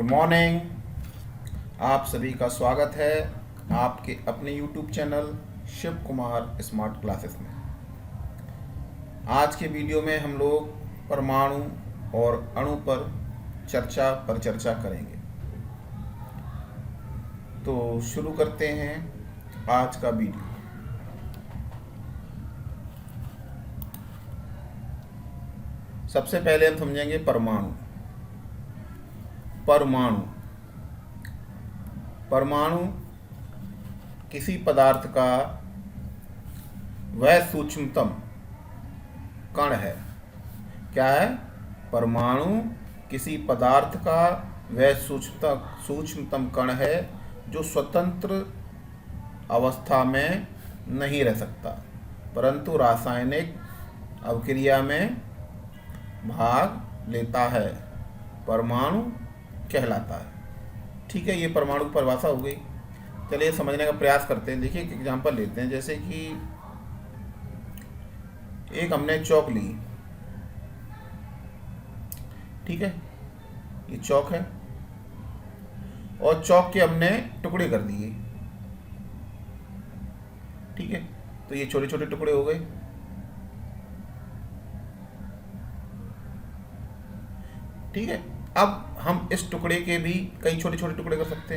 Morning. आप सभी का स्वागत है आपके अपने YouTube channel Shiv Kumar smart classes में। आज के वीडियो में हम लोग परमाणु और अणु पर चर्चा करेंगे। तो शुरू करते हैं आज का वीडियो। सबसे पहले हम समझेंगे परमाणु। परमाणु किसी पदार्थ का वह सूक्ष्मतम कण है। क्या है? परमाणु किसी पदार्थ का वह सूक्ष्मतम कण है जो स्वतंत्र अवस्था में नहीं रह सकता परंतु रासायनिक अभिक्रिया में भाग लेता है, परमाणु कहलाता है। ठीक है, ये परमाणु की परिभाषा हो गई। चलिए समझने का प्रयास करते हैं। देखिए एक एग्जांपल लेते हैं, जैसे कि एक हमने चौक ली। ठीक है, ये चौक है और चौक के हमने टुकड़े कर दिए। ठीक है, तो ये छोटे छोटे टुकड़े हो गए। ठीक है, अब हम इस टुकड़े के भी कई छोटे छोटे टुकड़े कर सकते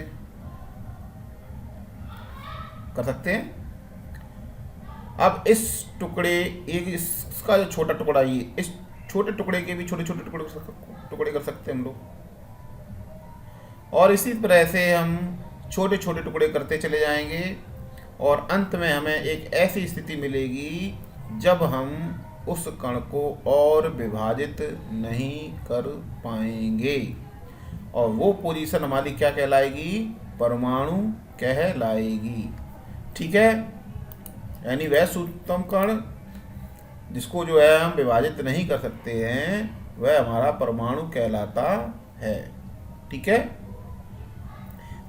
हैं। अब इस टुकड़े इसका जो छोटा टुकड़ा, ये इस छोटे टुकड़े के भी छोटे छोटे टुकड़े कर सकते हैं हम लोग। और इसी तरह से हम छोटे छोटे टुकड़े करते चले जाएंगे और अंत में हमें एक ऐसी स्थिति मिलेगी जब हम उस कण को और विभाजित नहीं कर पाएंगे और वो पोजीशन हमारी क्या कहलाएगी? परमाणु कहलाएगी। ठीक है, यानी वह सूक्ष्मतम कण जिसको जो है हम विभाजित नहीं कर सकते हैं वह हमारा परमाणु कहलाता है। ठीक है,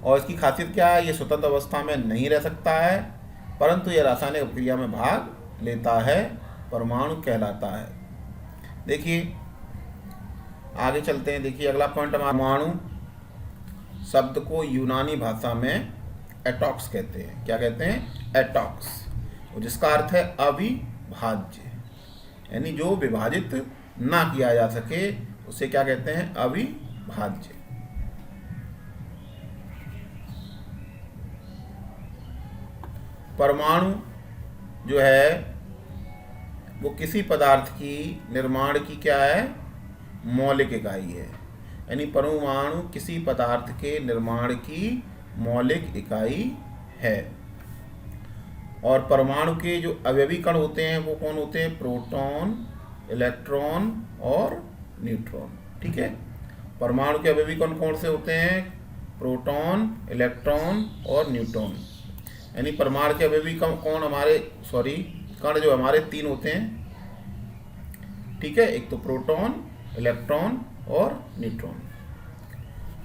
और इसकी खासियत क्या है? ये स्वतंत्र अवस्था में नहीं रह सकता है परंतु यह रासायनिक अभिक्रिया में भाग लेता है, परमाणु कहलाता है। देखिए आगे चलते हैं। देखिए अगला पॉइंट, परमाणु शब्द को यूनानी भाषा में एटॉक्स कहते हैं। क्या कहते हैं? एटॉक्स, जिसका अर्थ है अविभाज्य, यानी जो विभाजित ना किया जा सके उसे क्या कहते हैं? अविभाज्य। परमाणु जो है वो किसी पदार्थ की निर्माण की क्या है? मौलिक इकाई है। यानी परमाणु किसी पदार्थ के निर्माण की मौलिक इकाई है। और परमाणु के जो अवयवी कण होते हैं वो कौन होते हैं? प्रोटॉन, इलेक्ट्रॉन और न्यूट्रॉन। ठीक है, परमाणु के अवयवी कण कौन से होते हैं? प्रोटॉन, इलेक्ट्रॉन और न्यूट्रॉन। यानी परमाणु के अवयवी कौन हमारे कण जो हमारे तीन होते हैं। ठीक है, एक तो प्रोटॉन, इलेक्ट्रॉन और न्यूट्रॉन।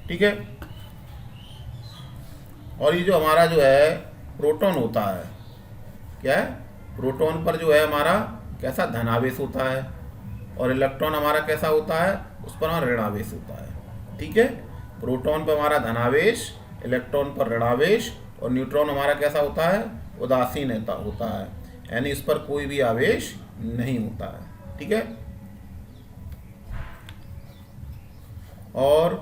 ठीक है, और ये जो हमारा जो है प्रोटॉन होता है, क्या है? प्रोटॉन पर जो है हमारा कैसा धनावेश होता है और इलेक्ट्रॉन हमारा कैसा होता है? उस पर हमारा ऋणावेश होता है। ठीक है, प्रोटॉन पर हमारा धनावेश, इलेक्ट्रॉन पर ऋणावेश और न्यूट्रॉन हमारा कैसा होता है? उदासीन होता है, यानी इस पर कोई भी आवेश नहीं होता है। ठीक है, और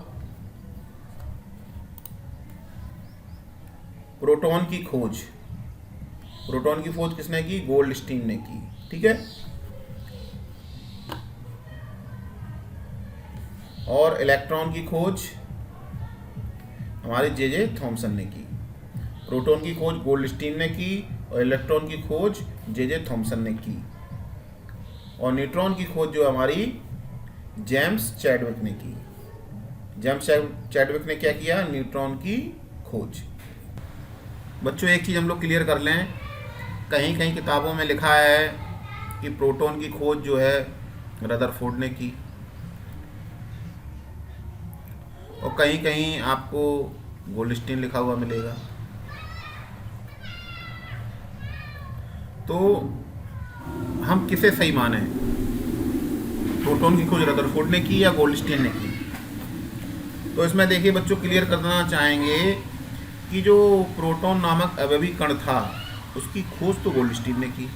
प्रोटॉन की खोज किसने की? गोल्डस्टीन ने की। ठीक है, और इलेक्ट्रॉन की खोज हमारे जे थॉमसन ने की। प्रोटॉन की खोज गोल्डस्टीन ने की और इलेक्ट्रॉन की खोज जे थॉमसन ने की। और न्यूट्रॉन की खोज जो हमारी जेम्स चैडविक ने की। जेम्स चैडविक ने क्या किया? न्यूट्रॉन की खोज। बच्चों एक चीज़ हम लोग क्लियर कर लें, कहीं कहीं किताबों में लिखा है कि प्रोटॉन की खोज जो है रदरफोर्ड ने की और कहीं कहीं आपको गोल्डस्टीन लिखा हुआ मिलेगा। तो हम किसे सही माने? प्रोटॉन की खोज रदरफोर्ड ने की या गोल्डस्टीन ने की? तो इसमें देखिए बच्चों क्लियर करना चाहेंगे कि जो प्रोटॉन नामक अवयवी कण था उसकी खोज तो गोल्डस्टीन ने की।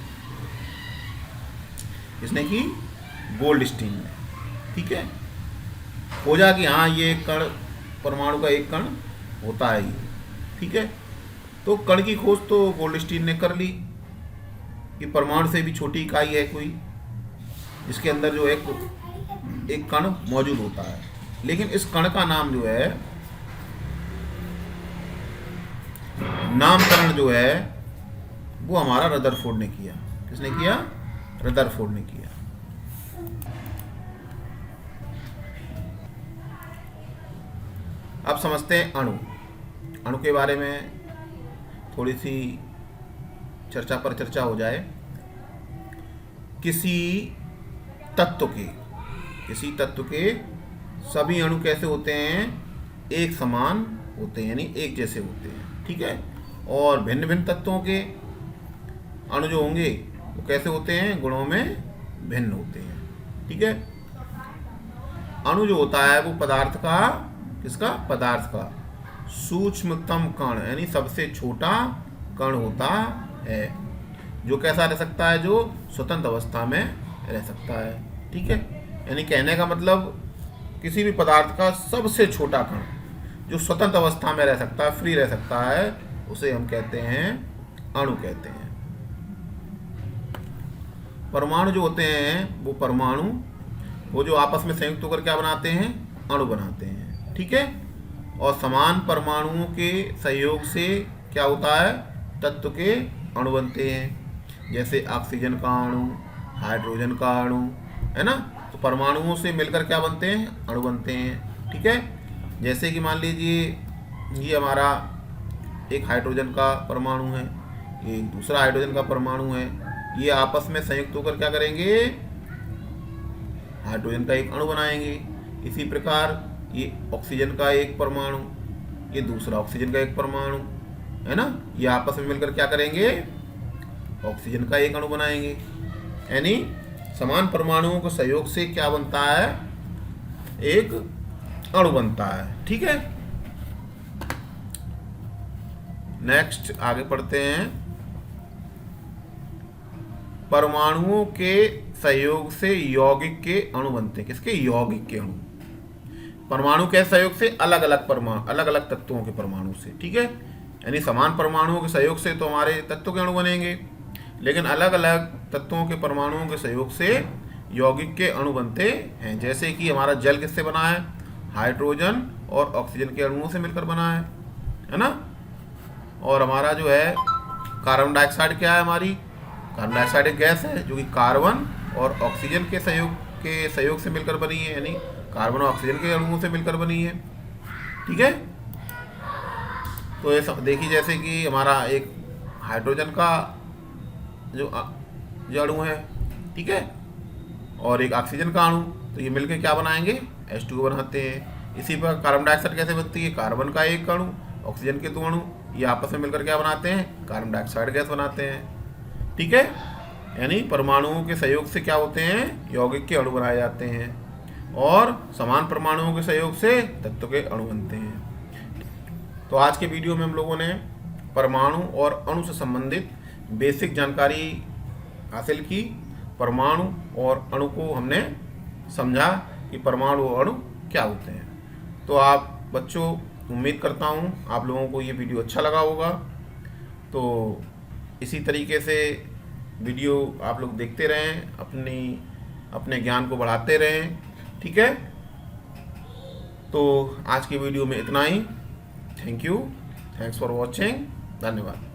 किसने की? गोल्डस्टीन ने। ठीक है, खोजा कि हाँ ये कण परमाणु का एक कण होता है ये। ठीक है, तो कण की खोज तो गोल्डस्टीन ने कर ली कि परमाणु से भी छोटी इकाई है कोई, इसके अंदर जो है एक कण मौजूद होता है। लेकिन इस कण का नाम जो है, नामकरण जो है वो हमारा रदरफोर्ड ने किया। किसने किया? रदरफोर्ड ने किया। अब समझते हैं अणु। अणु के बारे में थोड़ी सी चर्चा हो जाए। किसी तत्व के सभी अणु कैसे होते हैं? एक समान होते हैं, यानी एक जैसे होते हैं। ठीक है, और भिन्न भिन्न तत्वों के अणु जो होंगे वो कैसे होते हैं? गुणों में भिन्न होते हैं। ठीक है, अणु जो होता है वो पदार्थ का, किसका? पदार्थ का सूक्ष्मतम कण, यानी सबसे छोटा कण होता है, जो कैसा रह सकता है? जो स्वतंत्र अवस्था में रह सकता है। ठीक है, यानी कहने का मतलब किसी भी पदार्थ का सबसे छोटा कण जो स्वतंत्र अवस्था में रह सकता है, फ्री रह सकता है, उसे हम कहते हैं अणु कहते हैं। परमाणु जो होते हैं वो जो आपस में संयुक्त होकर क्या बनाते हैं? अणु बनाते हैं। ठीक है, और समान परमाणुओं के सहयोग से क्या होता है? तत्व के अणु बनते हैं। जैसे ऑक्सीजन का अणु, हाइड्रोजन का अणु, है ना। तो परमाणुओं से मिलकर क्या बनते हैं? अणु बनते हैं। ठीक है, जैसे कि मान लीजिए ये हमारा एक हाइड्रोजन का परमाणु है, एक दूसरा हाइड्रोजन का परमाणु है, ये आपस में संयुक्त होकर क्या करेंगे? हाइड्रोजन का एक अणु बनाएंगे। इसी प्रकार ये ऑक्सीजन का एक परमाणु, ये दूसरा ऑक्सीजन का एक परमाणु, है ना, ये आपस में मिलकर क्या करेंगे? ऑक्सीजन का एक अणु बनाएंगे। यानी समान परमाणुओं के सहयोग से क्या बनता है? एक अणु बनता है। ठीक है, नेक्स्ट आगे पढ़ते हैं। परमाणुओं के सहयोग से यौगिक के अणु बनते हैं। किसके? यौगिक के अणु। परमाणु के सहयोग से अलग अलग तत्वों के परमाणु से। ठीक है, यानी समान परमाणुओं के सहयोग से तो हमारे तत्वों के अणु बनेंगे, लेकिन अलग अलग तत्वों के परमाणुओं के सहयोग से यौगिक के अणु बनते हैं। जैसे कि हमारा जल किससे बना है? हाइड्रोजन और ऑक्सीजन के अणुओं से मिलकर बना है ना। और हमारा जो है कार्बन डाइऑक्साइड क्या है? हमारी कार्बन डाइऑक्साइड एक गैस है जो कि कार्बन और ऑक्सीजन के सहयोग से मिलकर बनी है, यानी कार्बन और ऑक्सीजन के अणुओं से मिलकर बनी है। ठीक है, तो ये देखिए जैसे कि हमारा एक हाइड्रोजन का जो अणु है, ठीक है, और एक ऑक्सीजन का अणु, तो ये मिलकर क्या बनाएंगे? H2O बनाते हैं। इसी पर कार्बन डाइऑक्साइड कैसे बनती है? कार्बन का एक अणु, ऑक्सीजन के दो अणु, ये आपस में मिलकर क्या बनाते हैं? कार्बन डाइऑक्साइड गैस बनाते हैं। ठीक है, यानी परमाणुओं के सहयोग से क्या होते हैं? यौगिक के अणु बनाए जाते हैं, और समान परमाणुओं के सहयोग से तत्व के अणु बनते हैं। तो आज के वीडियो में हम लोगों ने परमाणु और अणु से संबंधित बेसिक जानकारी हासिल की। परमाणु और अणु को हमने समझा कि परमाणु और अणु क्या होते हैं। तो आप बच्चों, उम्मीद करता हूँ आप लोगों को ये वीडियो अच्छा लगा होगा। तो इसी तरीके से वीडियो आप लोग देखते रहें, अपने ज्ञान को बढ़ाते रहें। ठीक है, तो आज की वीडियो में इतना ही। Thanks for watching. धन्यवाद।